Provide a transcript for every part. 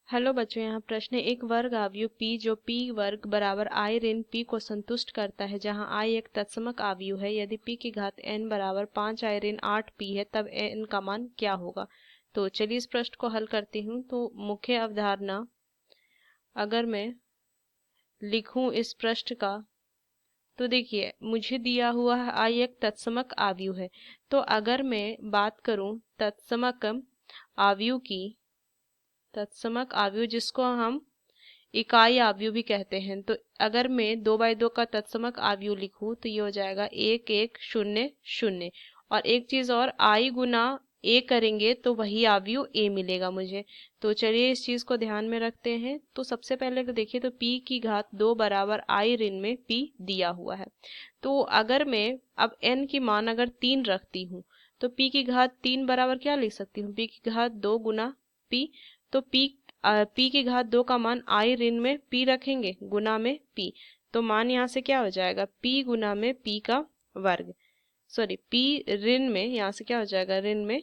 Hello बच्चों, यहाँ प्रश्न है। एक वर्ग आव्यूह p जो p वर्ग बराबर i ऋण p को संतुष्ट करता है, जहाँ i एक तत्समक आव्यूह है। यदि p की घात n बराबर 5i ऋण 8p है, तब n का मान क्या होगा। तो चलिए इस प्रश्न को हल करती हूँ। तो मुख्य अवधारणा अगर मैं लिखूं इस प्रश्न का, तो देखिए मुझे दिया हुआ है i एक तत्समक आव्यूह है। तो अगर मैं बात करूं तत्समक आव्यूह की, तत्समक आव्यूह जिसको हम इकाई आव्यूह भी कहते हैं, तो अगर मैं 2/2 का तत्समक आव्यूह लिखूं तो ये हो जाएगा 1 1 0 0। और एक चीज और, आई गुना ए करेंगे तो वही आव्यूह ए मिलेगा मुझे। तो चलिए इस चीज को ध्यान में रखते हैं। तो सबसे पहले तो देखिए, तो p की घात 2 बराबर आई ऋण में p दिया हुआ है। तो अगर मैं अब n की मान अगर 3 रखती हूँ, तो p की घात 3 बराबर क्या लिख सकती हूँ, p की घात 2 गुना p। तो p की घात 2 का मान i ऋण में p रखेंगे गुना में p। तो मान यहाँ से क्या हो जाएगा, p गुना में p का वर्ग, सॉरी p ऋण में, यहाँ से क्या हो जाएगा, ऋण में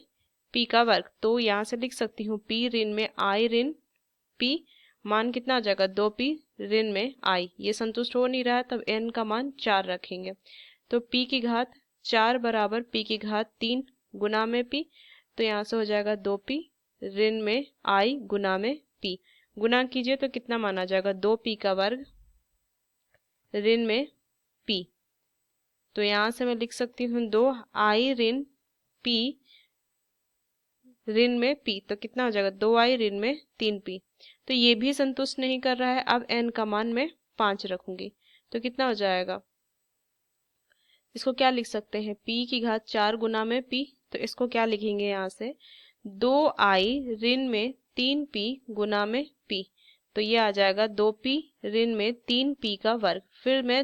p का वर्ग। तो यहाँ से लिख सकती हूँ p ऋण में i ऋण p, मान कितना हो जाएगा 2p ऋण में i। ये संतुष्ट हो नहीं रहा है, तब n का मान 4 रखेंगे। तो p की घात 4 बराबर p की घात 3 गुना में p। तो यहाँ से हो जाएगा 2p ऋण में i गुना में p। गुना कीजिए तो कितना माना जाएगा, 2p का वर्ग ऋण में p। तो यहाँ से मैं लिख सकती हूँ 2i ऋण p ऋण में p। तो कितना हो जाएगा, 2i ऋण में 3p। तो ये भी संतुष्ट नहीं कर रहा है। अब n का मान मैं 5 रखूंगी, तो कितना हो जाएगा, इसको क्या लिख सकते हैं, p की घात 4 गुना में p। तो इसको क्या लिखेंगे, यहाँ से 2i ऋण में 3p गुना में p। तो ये आ जाएगा 2p ऋण में 3p का वर्ग। फिर मैं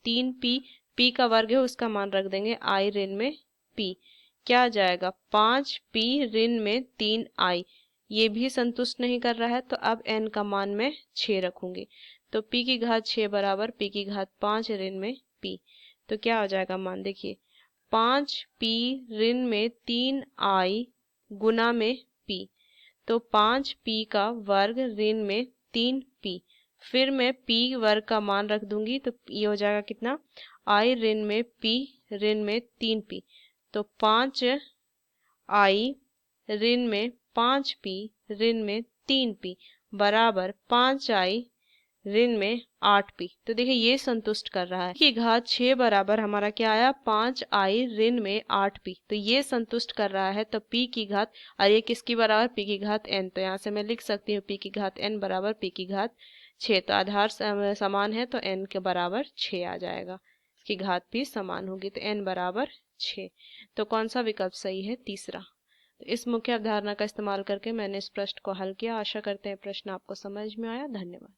3p, p का वर्ग है उसका मान रख देंगे i ऋण में p। क्या आ जाएगा, 5p ऋण में 3i। ये भी संतुष्ट नहीं कर रहा है, तो अब n का मान मैं 6 रखूंगी। तो p की घात 6 बराबर p की घात 5 ऋण में p। तो क्या हो जाएगा मान, देखिए 5p ऋण में 3i गुना में p। तो 5p का वर्ग ऋण में 3p। फिर मैं p वर्ग का मान रख दूंगी, तो ये हो जाएगा कितना, i ऋण में p ऋण में 3p। तो 5i ऋण में 5p ऋण में 3p बराबर 5i ऋण में 8p। तो देखिए ये संतुष्ट कर रहा है। की घात 6 बराबर हमारा क्या आया, 5i ऋण में 8p। तो ये संतुष्ट कर रहा है। तो p की घात, और ये किसकी बराबर, p की घात n। तो यहाँ से मैं लिख सकती हूँ p की घात n बराबर p की घात 6। तो आधार समान है, तो n के बराबर 6 आ जाएगा। इसकी घात भी समान होगी, तो n बराबर 6। तो कौन सा विकल्प सही है, तीसरा। तो इस मुख्य अवधारणा का इस्तेमाल करके मैंने इस प्रश्न को हल किया। आशा करते हैं प्रश्न आपको समझ में आया। धन्यवाद।